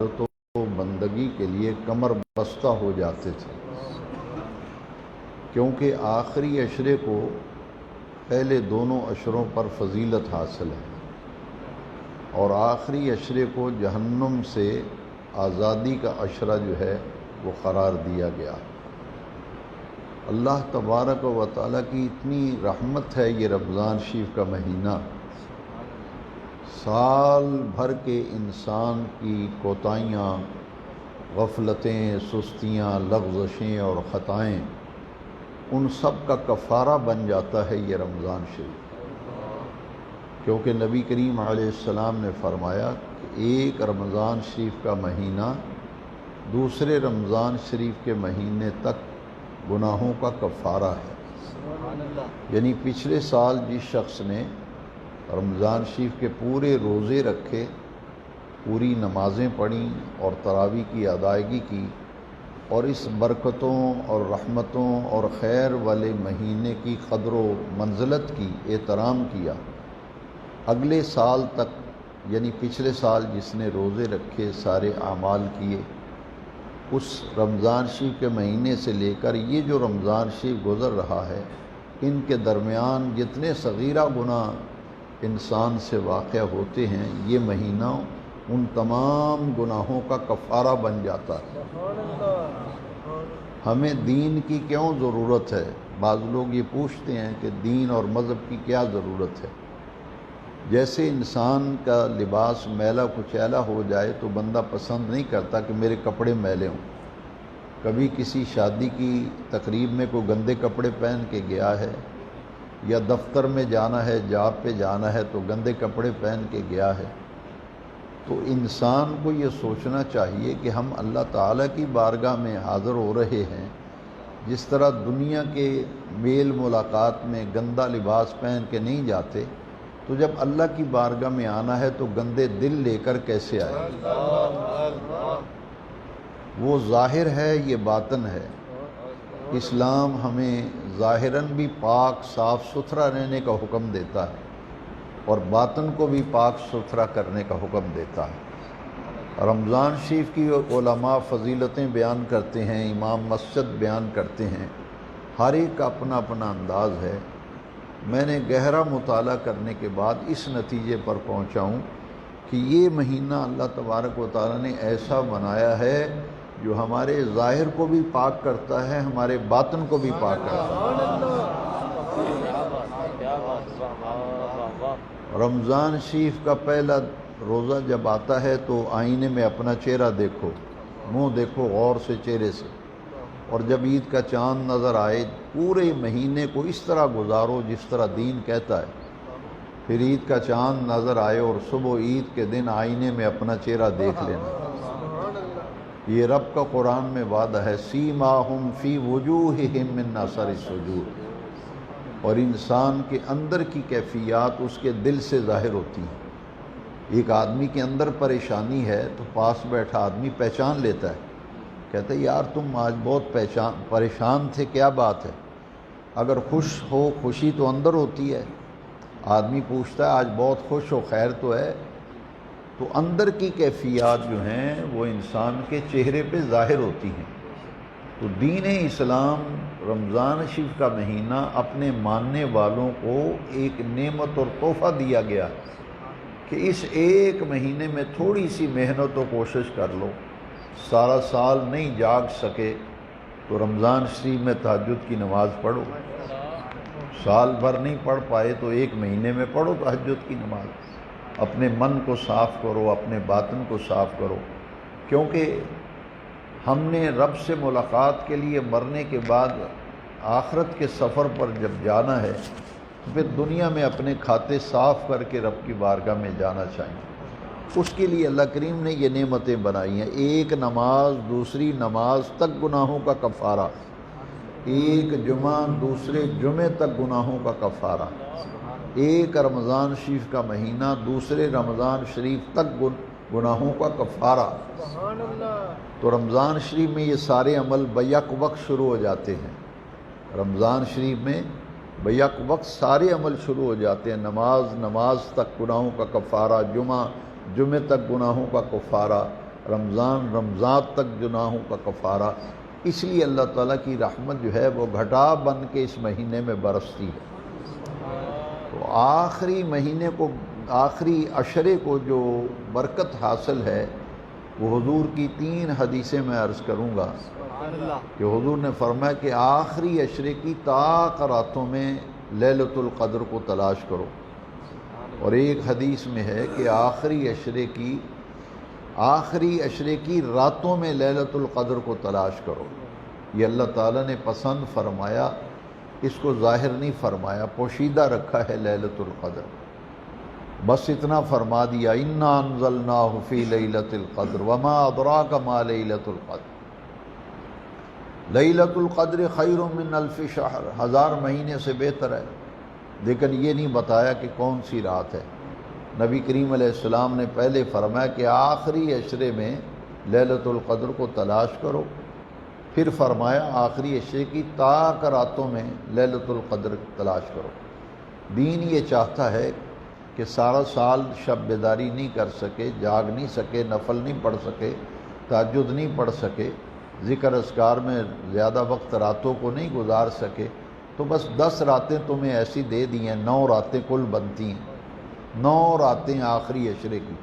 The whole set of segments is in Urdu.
تو بندگی کے لیے کمر بستہ ہو جاتے تھے، کیونکہ آخری عشرے کو پہلے دونوں عشروں پر فضیلت حاصل ہے، اور آخری عشرے کو جہنم سے آزادی کا عشرہ جو ہے وہ قرار دیا گیا۔ اللہ تبارک و تعالیٰ کی اتنی رحمت ہے یہ رمضان شریف کا مہینہ، سال بھر کے انسان کی کوتاہیاں، غفلتیں، سستیاں، لغزشیں اور خطائیں، ان سب کا کفارہ بن جاتا ہے یہ رمضان شریف، کیونکہ نبی کریم علیہ السلام نے فرمایا کہ ایک رمضان شریف کا مہینہ دوسرے رمضان شریف کے مہینے تک گناہوں کا کفارہ ہے۔ یعنی پچھلے سال جس شخص نے رمضان شریف کے پورے روزے رکھے، پوری نمازیں پڑھیں اور تراویح کی ادائیگی کی، اور اس برکتوں اور رحمتوں اور خیر والے مہینے کی قدر و منزلت کی احترام کیا، اگلے سال تک، یعنی پچھلے سال جس نے روزے رکھے، سارے اعمال کیے، اس رمضان شریف کے مہینے سے لے کر یہ جو رمضان شریف گزر رہا ہے، ان کے درمیان جتنے صغیرہ گناہ انسان سے واقع ہوتے ہیں، یہ مہینہ ان تمام گناہوں کا کفارہ بن جاتا ہے۔ ہمیں دین کی کیوں ضرورت ہے؟ بعض لوگ یہ پوچھتے ہیں کہ دین اور مذہب کی کیا ضرورت ہے؟ جیسے انسان کا لباس میلا کچیلا ہو جائے تو بندہ پسند نہیں کرتا کہ میرے کپڑے میلے ہوں۔ کبھی کسی شادی کی تقریب میں کوئی گندے کپڑے پہن کے گیا ہے، یا دفتر میں جانا ہے، جاب پہ جانا ہے تو گندے کپڑے پہن کے گیا ہے، تو انسان کو یہ سوچنا چاہیے کہ ہم اللہ تعالیٰ کی بارگاہ میں حاضر ہو رہے ہیں، جس طرح دنیا کے میل ملاقات میں گندا لباس پہن کے نہیں جاتے، تو جب اللہ کی بارگاہ میں آنا ہے تو گندے دل لے کر کیسے آئے؟ وہ ظاہر ہے، یہ باطن ہے۔ اسلام ہمیں ظاہراً بھی پاک صاف ستھرا رہنے کا حکم دیتا ہے، اور باطن کو بھی پاک ستھرا کرنے کا حکم دیتا ہے۔ رمضان شریف کی علماء فضیلتیں بیان کرتے ہیں، امام مسجد بیان کرتے ہیں، ہر ایک کا اپنا اپنا انداز ہے۔ میں نے گہرا مطالعہ کرنے کے بعد اس نتیجے پر پہنچا ہوں کہ یہ مہینہ اللہ تبارک و تعالیٰ نے ایسا بنایا ہے جو ہمارے ظاہر کو بھی پاک کرتا ہے، ہمارے باطن کو بھی پاک کرتا ہے۔ رمضان شریف کا پہلا روزہ جب آتا ہے تو آئینے میں اپنا چہرہ دیکھو، منہ دیکھو غور سے چہرے سے، اور جب عید کا چاند نظر آئے پورے مہینے کو اس طرح گزارو جس طرح دین کہتا ہے۔ پھر عید کا چاند نظر آئے اور صبح عید کے دن آئینے میں اپنا چہرہ دیکھ لینا۔ یہ رب کا قرآن میں وعدہ ہے، سیماہم فی وجوہہم من اثر السجود، اور انسان کے اندر کی کیفیات اس کے دل سے ظاہر ہوتی ہیں۔ ایک آدمی کے اندر پریشانی ہے تو پاس بیٹھا آدمی پہچان لیتا ہے، کہتے ہیں یار تم آج بہت پریشان تھے، کیا بات ہے؟ اگر خوش ہو، خوشی تو اندر ہوتی ہے، آدمی پوچھتا ہے آج بہت خوش ہو، خیر تو ہے، تو اندر کی کیفیات جو ہیں وہ انسان کے چہرے پہ ظاہر ہوتی ہیں۔ تو دین اسلام رمضان شریف کا مہینہ اپنے ماننے والوں کو ایک نعمت اور تحفہ دیا گیا کہ اس ایک مہینے میں تھوڑی سی محنت و کوشش کر لو، سارا سال نہیں جاگ سکے تو رمضان شریف میں تہجد کی نماز پڑھو، سال بھر نہیں پڑھ پائے تو ایک مہینے میں پڑھو تہجد کی نماز، اپنے من کو صاف کرو، اپنے باطن کو صاف کرو، کیونکہ ہم نے رب سے ملاقات کے لیے مرنے کے بعد آخرت کے سفر پر جب جانا ہے تو پھر دنیا میں اپنے کھاتے صاف کر کے رب کی بارگاہ میں جانا چاہیے۔ اس کے لیے اللہ کریم نے یہ نعمتیں بنائی ہیں، ایک نماز دوسری نماز تک گناہوں کا کفارہ، ایک جمعہ دوسرے جمعے تک گناہوں کا کفارہ، ایک رمضان شریف کا مہینہ دوسرے رمضان شریف تک گناہوں کا کفارہ۔ تو رمضان شریف میں یہ سارے عمل بیک وقت شروع ہو جاتے ہیں، رمضان شریف میں بیک وقت سارے عمل شروع ہو جاتے ہیں، نماز تک گناہوں کا کفارہ، جمعہ تک گناہوں کا کفارہ، رمضان تک گناہوں کا کفارہ۔ اس لیے اللہ تعالیٰ کی رحمت جو ہے وہ گھٹا بن کے اس مہینے میں برستی ہے۔ تو آخری مہینے کو، آخری عشرے کو جو برکت حاصل ہے وہ حضور کی 3 حدیثیں میں عرض کروں گا کہ حضور نے فرمایا کہ آخری عشرے کی طاق راتوں میں لیلۃ القدر کو تلاش کرو، اور ایک حدیث میں ہے کہ آخری عشرے کی راتوں میں لیلۃ القدر کو تلاش کرو۔ یہ اللہ تعالیٰ نے پسند فرمایا، اس کو ظاہر نہیں فرمایا، پوشیدہ رکھا ہے لیلۃ القدر۔ بس اتنا فرما دیا انا انزلناہ فی لیلۃ القدر وما ادراک ما لیلۃ القدر، لیلۃ القدر خیر من الف شہر، 1000 مہینے سے بہتر ہے۔ لیکن یہ نہیں بتایا کہ کون سی رات ہے۔ نبی کریم علیہ السلام نے پہلے فرمایا کہ آخری عشرے میں لیلۃ القدر کو تلاش کرو، پھر فرمایا آخری عشرے کی طاق راتوں میں لیلۃ القدر تلاش کرو۔ دین یہ چاہتا ہے کہ سارا سال شب بیداری نہیں کر سکے، جاگ نہیں سکے، نفل نہیں پڑھ سکے، تہجد نہیں پڑھ سکے، ذکر اذکار میں زیادہ وقت راتوں کو نہیں گزار سکے، تو بس 10 راتیں تمہیں ایسی دے دی ہیں، 9 راتیں کل بنتی ہیں، 9 راتیں آخری عشرے کی،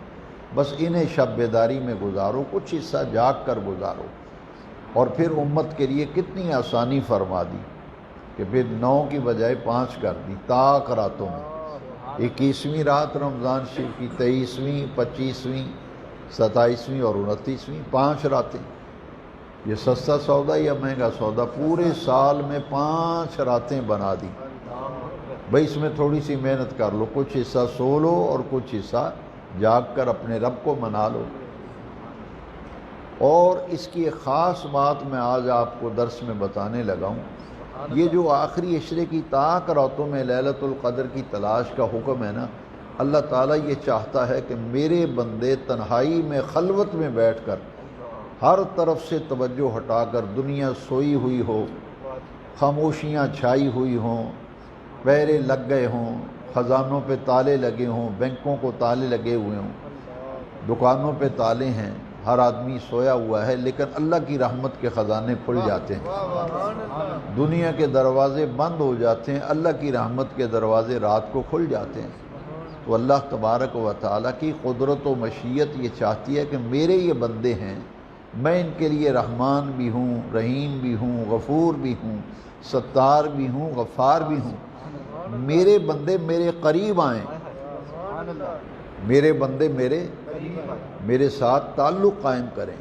بس انہیں شب بیداری میں گزارو، کچھ حصہ جاگ کر گزارو۔ اور پھر امت کے لیے کتنی آسانی فرما دی کہ پھر 9 کی بجائے 5 کر دی طاق راتوں میں۔ 21ویں رات رمضان شریف کی، 23ویں، 25ویں، 27ویں اور 29ویں، 5 راتیں۔ یہ سستا سودا یا مہنگا سودا؟ پورے سال میں 5 راتیں بنا دی۔ بھئی اس میں تھوڑی سی محنت کر لو، کچھ حصہ سو لو اور کچھ حصہ جاگ کر اپنے رب کو منا لو۔ اور اس کی ایک خاص بات میں آج آپ کو درس میں بتانے لگا ہوں، یہ جو آخری عشرے کی طاق راتوں میں لیلۃ القدر کی تلاش کا حکم ہے نا، اللہ تعالیٰ یہ چاہتا ہے کہ میرے بندے تنہائی میں خلوت میں بیٹھ کر ہر طرف سے توجہ ہٹا کر، دنیا سوئی ہوئی ہو، خاموشیاں چھائی ہوئی ہوں، پہرے لگ گئے ہوں، خزانوں پہ تالے لگے ہوں، بینکوں کو تالے لگے ہوئے ہوں، دکانوں پہ تالے ہیں، ہر آدمی سویا ہوا ہے، لیکن اللہ کی رحمت کے خزانے کھل جاتے ہیں، دنیا کے دروازے بند ہو جاتے ہیں، اللہ کی رحمت کے دروازے رات کو کھل جاتے ہیں۔ تو اللہ تبارک و تعالیٰ کی قدرت و مشیت یہ چاہتی ہے کہ میرے یہ بندے ہیں، میں ان کے لیے رحمان بھی ہوں، رحیم بھی ہوں، غفور بھی ہوں، ستار بھی ہوں، غفار بھی ہوں۔ میرے بندے میرے قریب آئیں، میرے بندے میرے ساتھ تعلق قائم کریں۔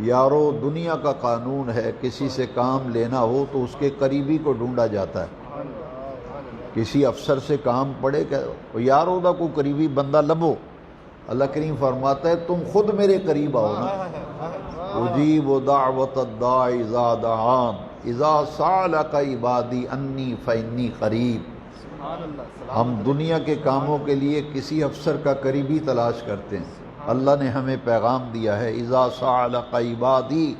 یارو دنیا کا قانون ہے، کسی سے کام لینا ہو تو اس کے قریبی کو ڈھونڈا جاتا ہے۔ کسی افسر سے کام پڑے کہ یارو دا کو قریبی بندہ لبو، اللہ کریم فرماتا ہے تم خود میرے قریب آؤ نا۔ اجیب دعوت الداعی اذا دعان اذا سالک عبادی انی فانی قریب۔ ہم دنیا کے کاموں کے لیے کسی افسر کا قریبی تلاش کرتے ہیں، اللہ نے ہمیں پیغام دیا ہے اذا سالک عبادی،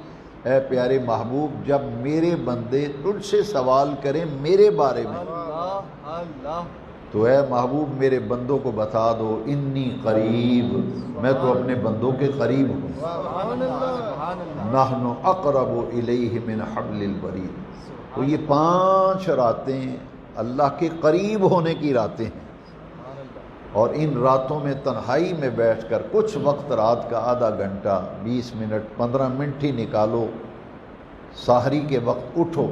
اے پیارے محبوب جب میرے بندے تجھ سے سوال کریں میرے بارے میں تو اے محبوب میرے بندوں کو بتا دو انی قریب، میں تو اپنے بندوں کے قریب ہوں۔ نحن اقرب الیہ من حبل الورید۔ تو یہ 5 راتیں اللہ کے قریب ہونے کی راتیں ہیں، اور ان راتوں میں تنہائی میں بیٹھ کر کچھ وقت، رات کا آدھا گھنٹہ، 20 منٹ، 15 منٹ ہی نکالو، سحری کے وقت اٹھو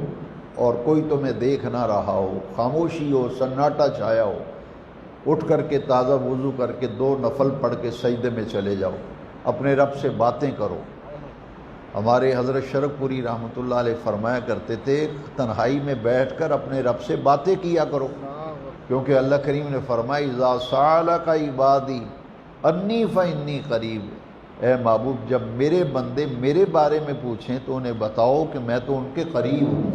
اور کوئی تمہیں دیکھ نہ رہا ہو، خاموشی ہو، سناٹا چھایا ہو، اٹھ کر کے تازہ وضو کر کے 2 نفل پڑھ کے سجدے میں چلے جاؤ، اپنے رب سے باتیں کرو۔ ہمارے حضرت شرف پوری رحمۃ اللہ علیہ فرمایا کرتے تھے تنہائی میں بیٹھ کر اپنے رب سے باتیں کیا کرو، کیونکہ اللہ کریم نے فرمایا اذا سالک عبادی انی فانی قریب، اے محبوب جب میرے بندے میرے بارے میں پوچھیں تو انہیں بتاؤ کہ میں تو ان کے قریب ہوں۔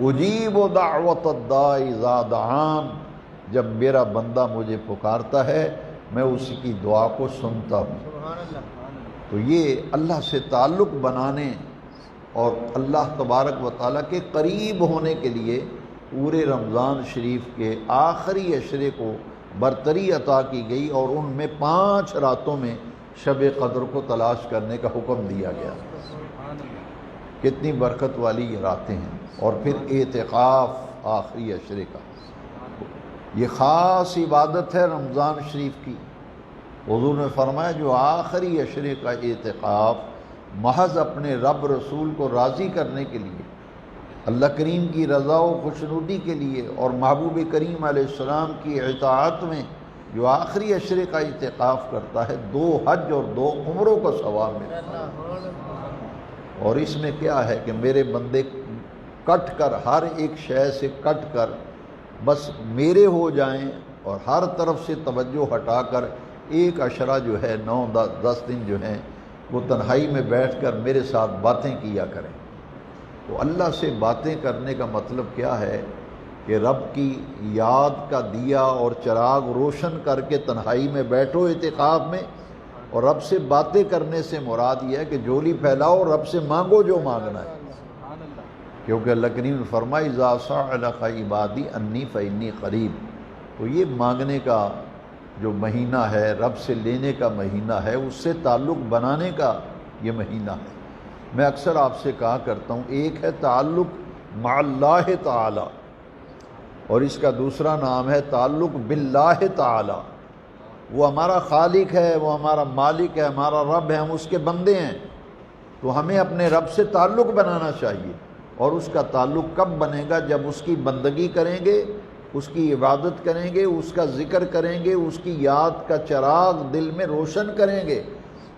اجیب دعوت الداعی اذا دعان، جب میرا بندہ مجھے پکارتا ہے میں اسی کی دعا کو سنتا ہوں۔ تو یہ اللہ سے تعلق بنانے اور اللہ تبارک و تعالیٰ کے قریب ہونے کے لیے پورے رمضان شریف کے آخری عشرے کو برتری عطا کی گئی، اور ان میں 5 راتوں میں شب قدر کو تلاش کرنے کا حکم دیا گیا۔ کتنی برکت والی یہ راتیں ہیں۔ اور پھر اعتکاف آخری عشرے کا، یہ خاص عبادت ہے رمضان شریف کی۔ حضور نے فرمایا جو آخری عشرے کا اعتکاف محض اپنے رب رسول کو راضی کرنے کے لیے، اللہ کریم کی رضا و خوشنودی کے لیے اور محبوب کریم علیہ السلام کی اطاعت میں جو آخری عشرے کا اعتکاف کرتا ہے، 2 حج اور 2 عمروں کا ثواب ملتا ہے۔ اور اس میں کیا ہے کہ میرے بندے کٹ کر، ہر ایک شے سے کٹ کر بس میرے ہو جائیں، اور ہر طرف سے توجہ ہٹا کر ایک عشرہ جو ہے 9-10 دن جو ہیں وہ تنہائی میں بیٹھ کر میرے ساتھ باتیں کیا کریں۔ تو اللہ سے باتیں کرنے کا مطلب کیا ہے کہ رب کی یاد کا دیا اور چراغ روشن کر کے تنہائی میں بیٹھو اعتکاف میں، اور رب سے باتیں کرنے سے مراد یہ ہے کہ جھولی پھیلاؤ، رب سے مانگو جو مانگنا ہے، کیونکہ اللہ کریم نے فرمایا اذا سألک عبادی انی فإنی قریب۔ تو یہ مانگنے کا جو مہینہ ہے، رب سے لینے کا مہینہ ہے، اس سے تعلق بنانے کا یہ مہینہ ہے۔ میں اکثر آپ سے کہا کرتا ہوں، ایک ہے تعلق مع اللہ تعالی، اور اس کا دوسرا نام ہے تعلق باللہ تعالی۔ وہ ہمارا خالق ہے، وہ ہمارا مالک ہے، ہمارا رب ہے، ہم اس کے بندے ہیں، تو ہمیں اپنے رب سے تعلق بنانا چاہیے۔ اور اس کا تعلق کب بنے گا؟ جب اس کی بندگی کریں گے، اس کی عبادت کریں گے، اس کا ذکر کریں گے، اس کی یاد کا چراغ دل میں روشن کریں گے۔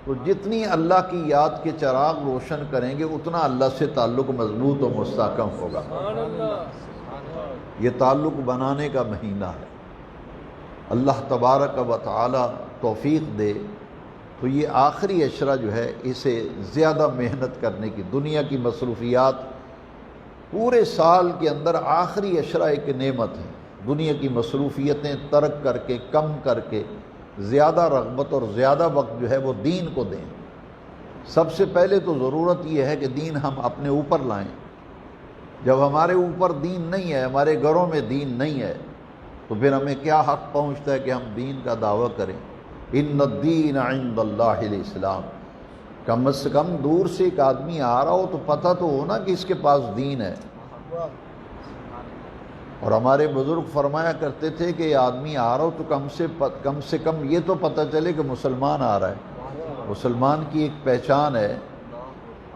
تو جتنی اللہ کی یاد کے چراغ روشن کریں گے، اتنا اللہ سے تعلق مضبوط و مستحکم ہوگا۔ یہ تعلق بنانے کا مہینہ ہے۔ اللہ تبارک و تعالی توفیق دے تو یہ آخری عشرہ جو ہے اسے زیادہ محنت کرنے کی، دنیا کی مصروفیات پورے سال کے اندر آخری عشرہ ایک نعمت ہے۔ دنیا کی مصروفیتیں ترک کر کے، کم کر کے، زیادہ رغبت اور زیادہ وقت جو ہے وہ دین کو دیں۔ سب سے پہلے تو ضرورت یہ ہے کہ دین ہم اپنے اوپر لائیں۔ جب ہمارے اوپر دین نہیں ہے، ہمارے گھروں میں دین نہیں ہے، تو پھر ہمیں کیا حق پہنچتا ہے کہ ہم دین کا دعویٰ کریں؟ ان الدین عند اللہ الاسلام۔ کم از کم دور سے ایک آدمی آ رہا ہو تو پتہ تو ہو نا کہ اس کے پاس دین ہے۔ اور ہمارے بزرگ فرمایا کرتے تھے کہ یہ آدمی آ رہا ہو تو کم سے کم یہ تو پتہ چلے کہ مسلمان آ رہا ہے۔ مسلمان کی ایک پہچان ہے،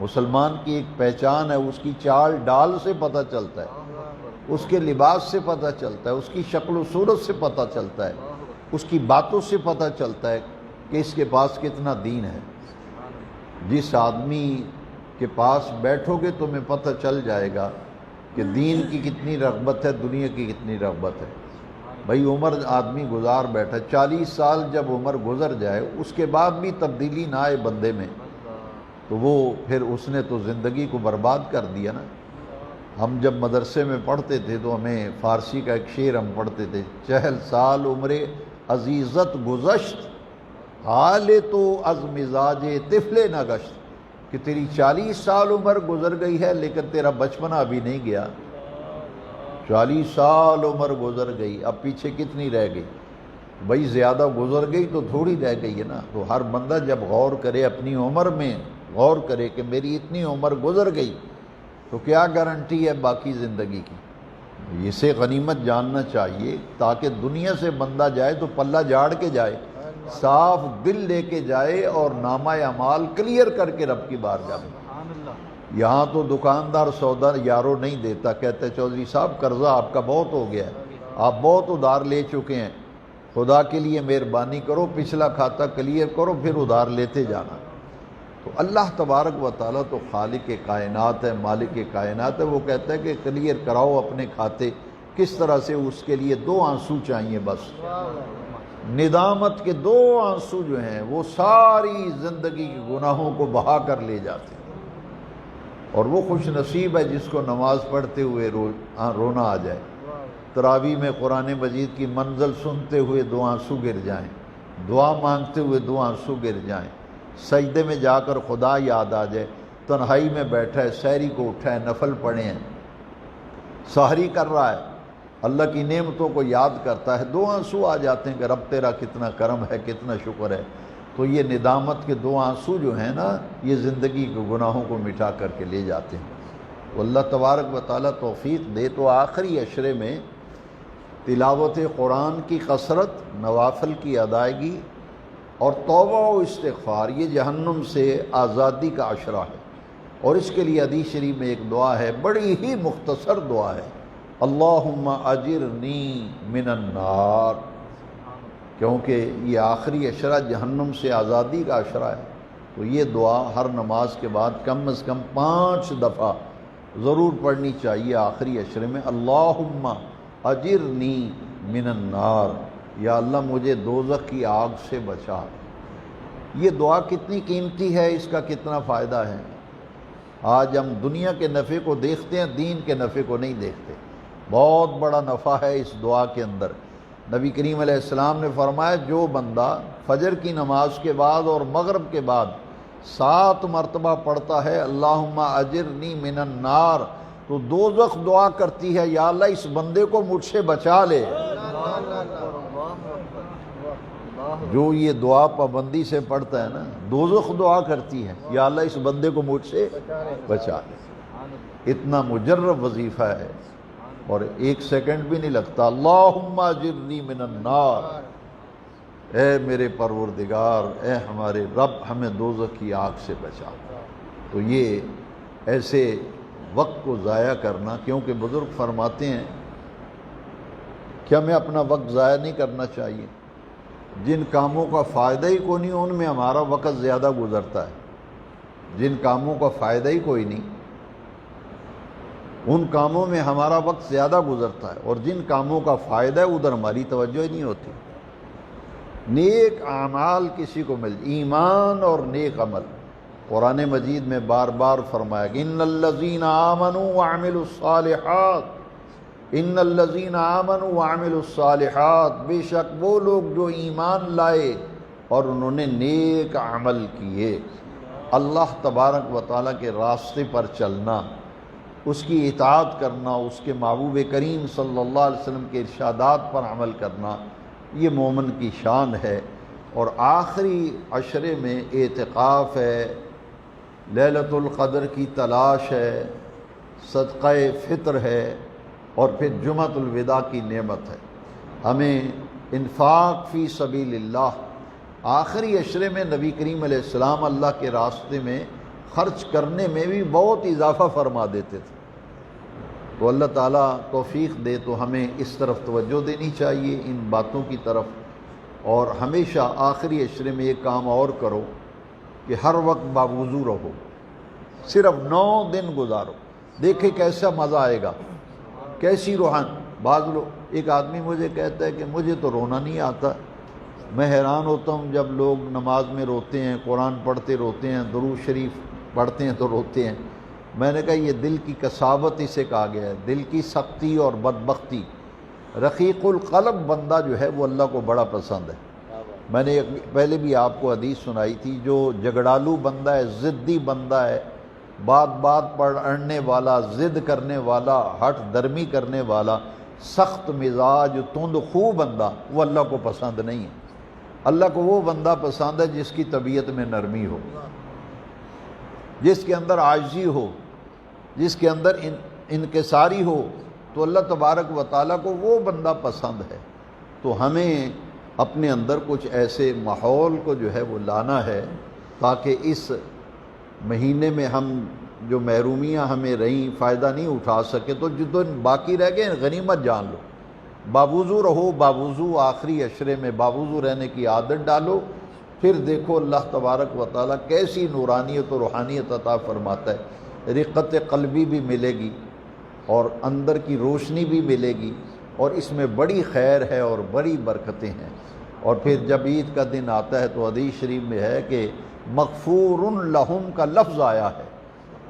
مسلمان کی ایک پہچان ہے، اس کی چال ڈال سے پتہ چلتا ہے، اس کے لباس سے پتہ چلتا ہے، اس کی شکل و صورت سے پتہ چلتا ہے، اس کی باتوں سے پتہ چلتا ہے کہ اس کے پاس کتنا دین ہے۔ جس آدمی کے پاس بیٹھو گے تمہیں پتہ چل جائے گا کہ دین کی کتنی رغبت ہے، دنیا کی کتنی رغبت ہے۔ بھئی عمر آدمی گزار بیٹھا، 40 سال جب عمر گزر جائے اس کے بعد بھی تبدیلی نہ آئے بندے میں، تو وہ پھر اس نے تو زندگی کو برباد کر دیا نا۔ ہم جب مدرسے میں پڑھتے تھے تو ہمیں فارسی کا ایک شعر ہم پڑھتے تھے، 40 سال عمر عزیزت گزشت، حال تو از مزاج طفل نہ گشت، کہ تیری 40 سال عمر گزر گئی ہے لیکن تیرا بچپنا ابھی نہیں گیا۔ 40 سال عمر گزر گئی، اب پیچھے کتنی رہ گئی؟ بھئی زیادہ گزر گئی تو تھوڑی رہ گئی ہے نا۔ تو ہر بندہ جب غور کرے، اپنی عمر میں غور کرے کہ میری اتنی عمر گزر گئی تو کیا گارنٹی ہے باقی زندگی کی؟ اسے غنیمت جاننا چاہیے تاکہ دنیا سے بندہ جائے تو پلہ جھاڑ کے جائے، صاف دل لے کے جائے اور نامہ اعمال کلیئر کر کے رب کی بارگاہ میں۔ یہاں تو دکاندار سودا یارو نہیں دیتا، کہتے چودھری صاحب قرضہ آپ کا بہت ہو گیا ہے، آپ بہت ادھار لے چکے ہیں، خدا کے لیے مہربانی کرو پچھلا کھاتا کلیئر کرو پھر ادھار لیتے جانا۔ تو اللہ تبارک و تعالیٰ تو خالق کائنات ہے، مالک کائنات ہے، وہ کہتا ہے کہ کلیئر کراؤ اپنے کھاتے۔ کس طرح سے؟ اس کے لیے 2 آنسو چاہیے بس، ندامت کے 2 آنسو جو ہیں وہ ساری زندگی کے گناہوں کو بہا کر لے جاتے ہیں۔ اور وہ خوش نصیب ہے جس کو نماز پڑھتے ہوئے رونا آ جائے، تراویح میں قرآن مجید کی منزل سنتے ہوئے 2 آنسو گر جائیں، دعا مانگتے ہوئے 2 آنسو گر جائیں، سجدے میں جا کر خدا یاد آ جائے، تنہائی میں بیٹھا ہے، سحری کو اٹھا ہے، نفل پڑھے ہیں، سحری کر رہا ہے، اللہ کی نعمتوں کو یاد کرتا ہے، 2 آنسو آ جاتے ہیں کہ رب تیرا کتنا کرم ہے، کتنا شکر ہے۔ تو یہ ندامت کے 2 آنسو جو ہیں نا، یہ زندگی کے گناہوں کو مٹا کر کے لے جاتے ہیں۔ تو اللہ تبارک و تعالیٰ توفیق دے تو آخری عشرے میں تلاوت قرآن کی کثرت، نوافل کی ادائیگی اور توبہ و استغفار، یہ جہنم سے آزادی کا عشرہ ہے۔ اور اس کے لیے حدیث شریف میں ایک دعا ہے، بڑی ہی مختصر دعا ہے، اللہم اجرنی من النار، کیونکہ یہ آخری عشرہ جہنم سے آزادی کا عشرہ ہے۔ تو یہ دعا ہر نماز کے بعد کم از کم 5 دفعہ ضرور پڑھنی چاہیے آخری عشرے میں، اللہم اجرنی من النار، یا اللہ مجھے دوزخ کی آگ سے بچا۔ یہ دعا کتنی قیمتی ہے، اس کا کتنا فائدہ ہے۔ آج ہم دنیا کے نفع کو دیکھتے ہیں، دین کے نفع کو نہیں دیکھتے۔ بہت بڑا نفع ہے اس دعا کے اندر۔ نبی کریم علیہ السلام نے فرمایا، جو بندہ فجر کی نماز کے بعد اور مغرب کے بعد 7 مرتبہ پڑھتا ہے اللہم اجرنی من النار، تو دوزخ دعا کرتی ہے، یا اللہ اس بندے کو مجھ سے بچا لے۔ جو یہ دعا پابندی سے پڑھتا ہے نا، دوزخ دعا کرتی ہے، یا اللہ اس بندے کو مجھ سے بچا لے۔ اتنا مجرب وظیفہ ہے، اور 1 سیکنڈ بھی نہیں لگتا۔ اللہم اجرنی من النار، اے میرے پروردگار، اے ہمارے رب، ہمیں دوزخ کی آگ سے بچا۔ تو یہ ایسے وقت کو ضائع کرنا، کیونکہ بزرگ فرماتے ہیں کہ ہمیں اپنا وقت ضائع نہیں کرنا چاہیے۔ جن کاموں کا فائدہ ہی کوئی نہیں ان میں ہمارا وقت زیادہ گزرتا ہے۔ جن کاموں کا فائدہ ہی کوئی نہیں ان کاموں میں ہمارا وقت زیادہ گزرتا ہے، اور جن کاموں کا فائدہ ہے ادھر ہماری توجہ ہی نہیں ہوتی۔ نیک اعمال کسی کو مل، ایمان اور نیک عمل، قرآن مجید میں بار بار فرمایا کہ ان الذین آمنوا وعملوا الصالحات، ان الذین آمنوا وعملوا الصالحات، بے شک وہ لوگ جو ایمان لائے اور انہوں نے نیک عمل کیے۔ اللہ تبارک و تعالیٰ کے راستے پر چلنا، اس کی اطاعت کرنا، اس کے محبوب کریم صلی اللہ علیہ وسلم کے ارشادات پر عمل کرنا، یہ مومن کی شان ہے۔ اور آخری عشرے میں اعتکاف ہے، لیلۃ القدر کی تلاش ہے، صدقہ فطر ہے، اور پھر جمعۃ الوداع کی نعمت ہے۔ ہمیں انفاق فی سبیل اللہ، آخری عشرے میں نبی کریم علیہ السلام اللہ کے راستے میں خرچ کرنے میں بھی بہت اضافہ فرما دیتے تھے۔ تو اللہ تعالیٰ توفیق دے تو ہمیں اس طرف توجہ دینی چاہیے، ان باتوں کی طرف، اور ہمیشہ آخری عشرے میں یہ کام اور کرو کہ ہر وقت باوضو رہو، صرف 9 دن گزارو، دیکھیں کیسا مزہ آئے گا، کیسی روحان۔ بعض لوگ، ایک آدمی مجھے کہتا ہے کہ مجھے تو رونا نہیں آتا، میں حیران ہوتا ہوں جب لوگ نماز میں روتے ہیں، قرآن پڑھتے روتے ہیں، درود شریف پڑھتے ہیں تو روتے ہیں۔ میں نے کہا یہ دل کی کساوت اسے کہا گیا ہے، دل کی سختی اور بدبختی۔ رقیق القلب بندہ جو ہے وہ اللہ کو بڑا پسند ہے۔ میں نے پہلے بھی آپ کو حدیث سنائی تھی، جو جھگڑالو بندہ ہے، ضدی بندہ ہے، بات بات پر اڑنے والا، ضد کرنے والا، ہٹ درمی کرنے والا، سخت مزاج، تند خو بندہ، وہ اللہ کو پسند نہیں ہے۔ اللہ کو وہ بندہ پسند ہے جس کی طبیعت میں نرمی ہو، جس کے اندر عاجزی ہو، جس کے اندر انکساری ہو، تو اللہ تبارک و تعالیٰ کو وہ بندہ پسند ہے۔ تو ہمیں اپنے اندر کچھ ایسے ماحول کو جو ہے وہ لانا ہے تاکہ اس مہینے میں ہم جو محرومیاں ہمیں رہیں فائدہ نہیں اٹھا سکے، تو جو باقی رہ گئے غنیمت جان لو، باوضو رہو، باوضو آخری عشرے میں باوضو رہنے کی عادت ڈالو، پھر دیکھو اللہ تبارک و تعالیٰ کیسی نورانیت و روحانیت عطا فرماتا ہے۔ رقت قلبی بھی ملے گی اور اندر کی روشنی بھی ملے گی، اور اس میں بڑی خیر ہے اور بڑی برکتیں ہیں۔ اور پھر جب عید کا دن آتا ہے تو حدیث شریف میں ہے کہ مغفور لہم کا لفظ آیا ہے،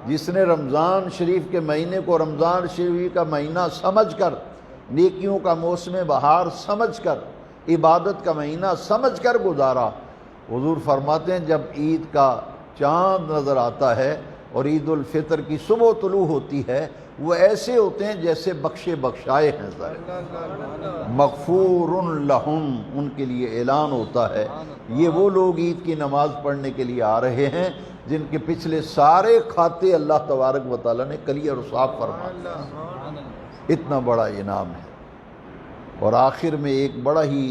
جس نے رمضان شریف کے مہینے کو رمضان شریف کا مہینہ سمجھ کر، نیکیوں کا موسم بہار سمجھ کر، عبادت کا مہینہ سمجھ کر گزارا۔ حضور فرماتے ہیں جب عید کا چاند نظر آتا ہے اور عید الفطر کی صبح طلوع ہوتی ہے وہ ایسے ہوتے ہیں جیسے بخشے بخشائے ہیں ظاہر، مغفور لہم، ان کے لیے اعلان ہوتا ہے یہ وہ لوگ عید کی نماز پڑھنے کے لیے آ رہے ہیں جن کے پچھلے سارے کھاتے اللہ تبارک و تعالیٰ نے کلیئر اور صاف فرما دیا۔ اتنا بڑا انعام ہے۔ اور آخر میں ایک بڑا ہی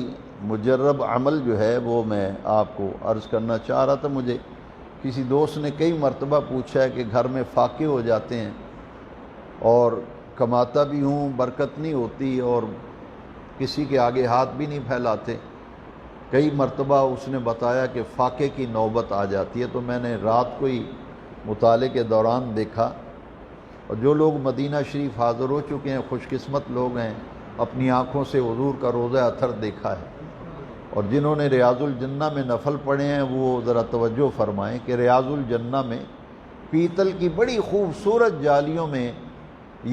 مجرب عمل جو ہے وہ میں آپ کو عرض کرنا چاہ رہا تھا۔ مجھے کسی دوست نے کئی مرتبہ پوچھا ہے کہ گھر میں فاقے ہو جاتے ہیں اور کماتا بھی ہوں، برکت نہیں ہوتی اور کسی کے آگے ہاتھ بھی نہیں پھیلاتے۔ کئی مرتبہ اس نے بتایا کہ فاقے کی نوبت آ جاتی ہے، تو میں نے رات کو ہی مطالعے کے دوران دیکھا، اور جو لوگ مدینہ شریف حاضر ہو چکے ہیں خوش قسمت لوگ ہیں، اپنی آنکھوں سے حضور کا روضہ اطہر دیکھا ہے، اور جنہوں نے ریاض الجنہ میں نفل پڑھے ہیں وہ ذرا توجہ فرمائیں کہ ریاض الجنہ میں پیتل کی بڑی خوبصورت جالیوں میں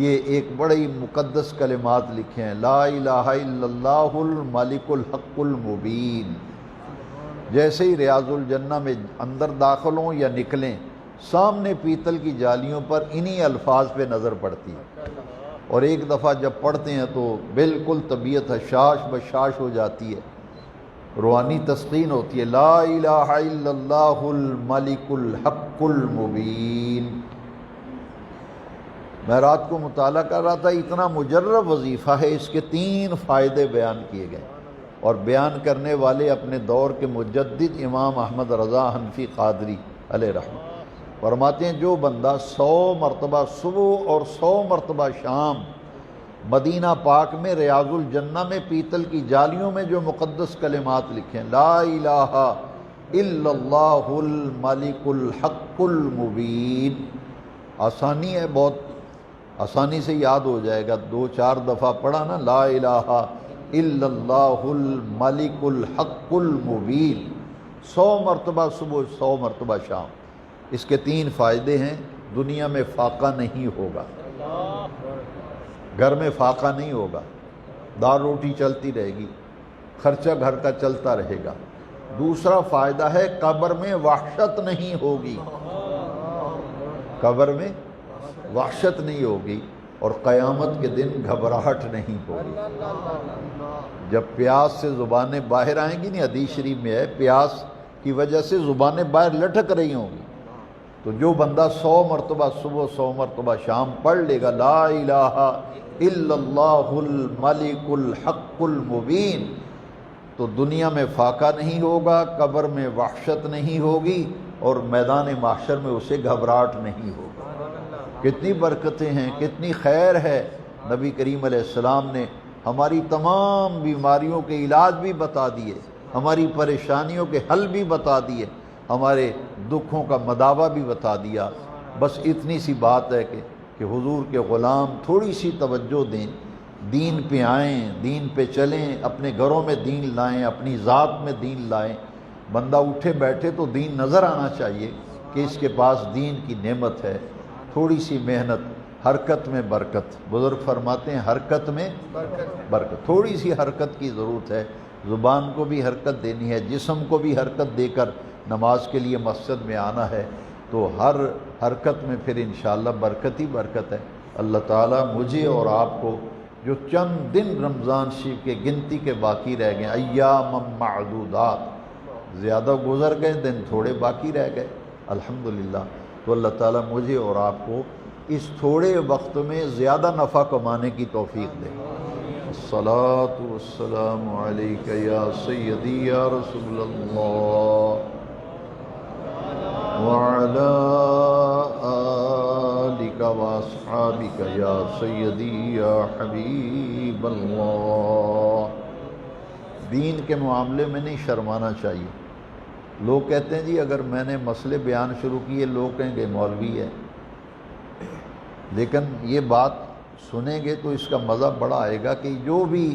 یہ ایک بڑی مقدس کلمات لکھے ہیں، لا الہ الا اللہ الملک الحق المبین۔ جیسے ہی ریاض الجنہ میں اندر داخل ہوں یا نکلیں، سامنے پیتل کی جالیوں پر انہی الفاظ پہ نظر پڑتی ہے، اور ایک دفعہ جب پڑھتے ہیں تو بالکل طبیعت حشاش بشاش ہو جاتی ہے، روحانی تسکین ہوتی ہے، لا الہ الا اللہ الملک الحق المبین۔ میں رات کو مطالعہ کر رہا تھا، اتنا مجرب وظیفہ ہے، اس کے 3 فائدے بیان کیے گئے، اور بیان کرنے والے اپنے دور کے مجدد امام احمد رضا حنفی قادری علیہ رحمۃ فرماتے ہیں جو بندہ 100 مرتبہ صبح اور 100 مرتبہ شام مدینہ پاک میں ریاض الجنہ میں پیتل کی جالیوں میں جو مقدس کلمات لکھیں، لا الہ الا اللہ الملک الحق المبین، آسانی ہے، بہت آسانی سے یاد ہو جائے گا، 2-4 دفعہ پڑھا نا، لا الہ الا اللہ الملک الحق المبین، 100 مرتبہ صبح 100 مرتبہ شام۔ اس کے 3 فائدے ہیں، دنیا میں فاقہ نہیں ہوگا، گھر میں فاقہ نہیں ہوگا، دال روٹی چلتی رہے گی، خرچہ گھر کا چلتا رہے گا۔ دوسرا فائدہ ہے قبر میں وحشت نہیں ہوگی، قبر میں وحشت نہیں ہوگی، اور قیامت کے دن گھبراہٹ نہیں ہوگی۔ جب پیاس سے زبانیں باہر آئیں گی نہیں، حدیث شریف میں ہے پیاس کی وجہ سے زبانیں باہر لٹک رہی ہوں گی، تو جو بندہ 100 مرتبہ صبح 100 مرتبہ شام پڑھ لے گا لا الہ الا اللہ الملک الحق المبین، تو دنیا میں فاقہ نہیں ہوگا، قبر میں وحشت نہیں ہوگی، اور میدان محشر میں اسے گھبراہٹ نہیں ہوگا۔ کتنی برکتیں ہیں، کتنی خیر ہے۔ نبی کریم علیہ السلام نے ہماری تمام بیماریوں کے علاج بھی بتا دیے، ہماری پریشانیوں کے حل بھی بتا دیے، ہمارے دکھوں کا مداوع بھی بتا دیا۔ بس اتنی سی بات ہے کہ حضور کے غلام تھوڑی سی توجہ دیں، دین پہ آئیں، دین پہ چلیں، اپنے گھروں میں دین لائیں، اپنی ذات میں دین لائیں۔ بندہ اٹھے بیٹھے تو دین نظر آنا چاہیے کہ اس کے پاس دین کی نعمت ہے۔ تھوڑی سی محنت، حرکت میں برکت، بزرگ فرماتے ہیں حرکت میں برکت، تھوڑی سی حرکت کی ضرورت ہے۔ زبان کو بھی حرکت دینی ہے، جسم کو بھی حرکت دے کر نماز کے لیے مسجد میں آنا ہے، تو ہر حرکت میں پھر انشاءاللہ برکت ہی برکت ہے۔ اللہ تعالیٰ مجھے اور آپ کو جو چند دن رمضان شریف کے گنتی کے باقی رہ گئے، ایام معدودات، زیادہ گزر گئے، دن تھوڑے باقی رہ گئے الحمدللہ، تو اللہ تعالیٰ مجھے اور آپ کو اس تھوڑے وقت میں زیادہ نفع کمانے کی توفیق دے۔ الصلاۃ والسلام علیک یا سیدی یا رسول اللہ وعلی آلک واصحابک یا سیدی یا حبیب اللہ۔ دین کے معاملے میں نہیں شرمانا چاہیے۔ لوگ کہتے ہیں جی اگر میں نے مسئلے بیان شروع کیے لوگ کہیں گے مولوی ہے، لیکن یہ بات سنیں گے تو اس کا مزہ بڑا آئے گا کہ جو بھی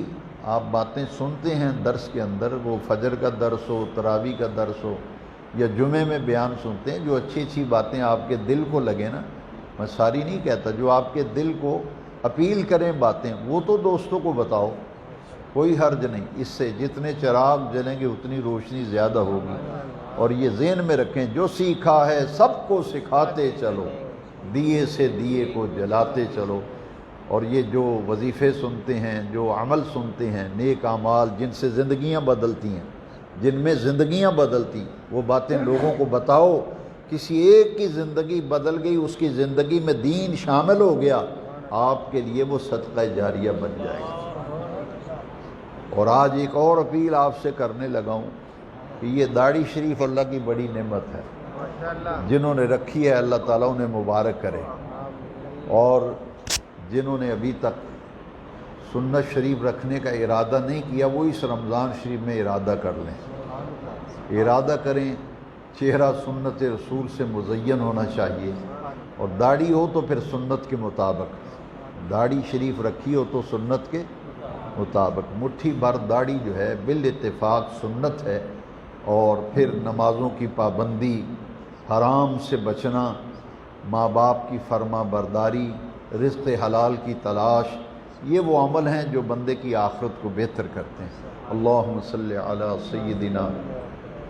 آپ باتیں سنتے ہیں درس کے اندر، وہ فجر کا درس ہو، تراویح کا درس ہو یا جمعے میں بیان سنتے ہیں، جو اچھی اچھی باتیں آپ کے دل کو لگیں نا، میں ساری نہیں کہتا، جو آپ کے دل کو اپیل کریں باتیں، وہ تو دوستوں کو بتاؤ، کوئی حرج نہیں، اس سے جتنے چراغ جلیں گے اتنی روشنی زیادہ ہوگی۔ اور یہ ذہن میں رکھیں جو سیکھا ہے سب کو سکھاتے چلو، دیے سے دیے کو جلاتے چلو۔ اور یہ جو وظیفے سنتے ہیں، جو عمل سنتے ہیں، نیک اعمال جن سے زندگیاں بدلتی ہیں، جن میں زندگیاں بدلتی، وہ باتیں لوگوں کو بتاؤ۔ کسی ایک کی زندگی بدل گئی، اس کی زندگی میں دین شامل ہو گیا، آپ کے لیے وہ صدقہ جاریہ بن جائے گا۔ اور آج ایک اور اپیل آپ سے کرنے لگا ہوں کہ یہ داڑھی شریف اللہ کی بڑی نعمت ہے، جنہوں نے رکھی ہے اللہ تعالیٰ انہیں مبارک کرے، اور جنہوں نے ابھی تک سنت شریف رکھنے کا ارادہ نہیں کیا وہ اس رمضان شریف میں ارادہ کر لیں، ارادہ کریں۔ چہرہ سنت رسول سے مزین ہونا چاہیے، اور داڑھی ہو تو پھر سنت کے مطابق، داڑھی شریف رکھی ہو تو سنت کے مطابق۔ مٹھی بھر داڑھی جو ہے بالاتفاق سنت ہے، اور پھر نمازوں کی پابندی، حرام سے بچنا، ماں باپ کی فرما برداری، رزق حلال کی تلاش، یہ وہ عمل ہیں جو بندے کی آخرت کو بہتر کرتے ہیں۔ اللہم صلی علی سیدنا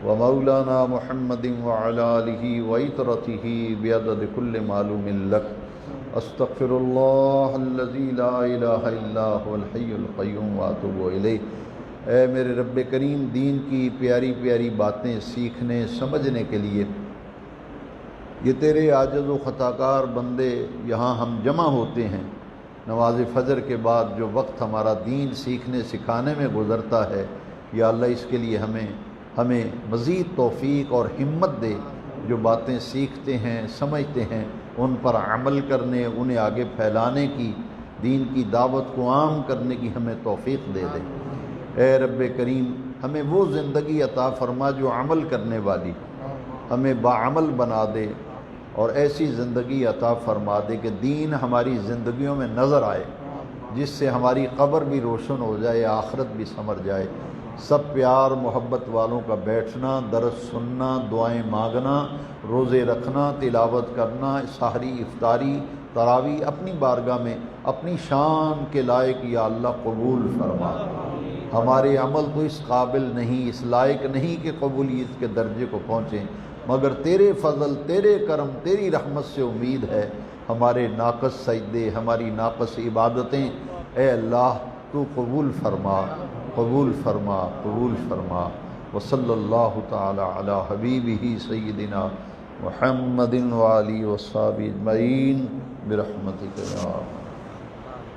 و مولانا محمد وعلی آلہ وعطرتہ بعدد کل معلوم لک۔ استغفر اللہ الذی لا الہ الا هو الحی القیوم واتوب الیہ۔ اے میرے رب کریم، دین کی پیاری پیاری باتیں سیکھنے سمجھنے کے لیے یہ تیرے عاجز و خطاکار بندے یہاں ہم جمع ہوتے ہیں، نماز فجر کے بعد جو وقت ہمارا دین سیکھنے سکھانے میں گزرتا ہے، یا اللہ اس کے لیے ہمیں مزید توفیق اور ہمت دے، جو باتیں سیکھتے ہیں سمجھتے ہیں ان پر عمل کرنے، انہیں آگے پھیلانے کی، دین کی دعوت کو عام کرنے کی ہمیں توفیق دے دے۔ اے رب کریم، ہمیں وہ زندگی عطا فرما جو عمل کرنے والی، ہمیں باعمل بنا دے، اور ایسی زندگی عطا فرما دے کہ دین ہماری زندگیوں میں نظر آئے، جس سے ہماری قبر بھی روشن ہو جائے، آخرت بھی سنور جائے۔ سب پیار محبت والوں کا بیٹھنا، درس سننا، دعائیں مانگنا، روزے رکھنا، تلاوت کرنا، سحری افطاری تراویح اپنی بارگاہ میں اپنی شان کے لائق یا اللہ قبول فرما۔ ہمارے عمل تو اس قابل نہیں، اس لائق نہیں کہ قبولیت کے درجے کو پہنچیں، مگر تیرے فضل، تیرے کرم، تیری رحمت سے امید ہے۔ ہمارے ناقص سجدے، ہماری ناقص عبادتیں اے اللہ تو قبول فرما، قبول فرما، قبول فرما۔ وصلی اللہ تعالی علی حبیبہ سیدنا محمد وآلہ وصحبہ اجمعین برحمتک یا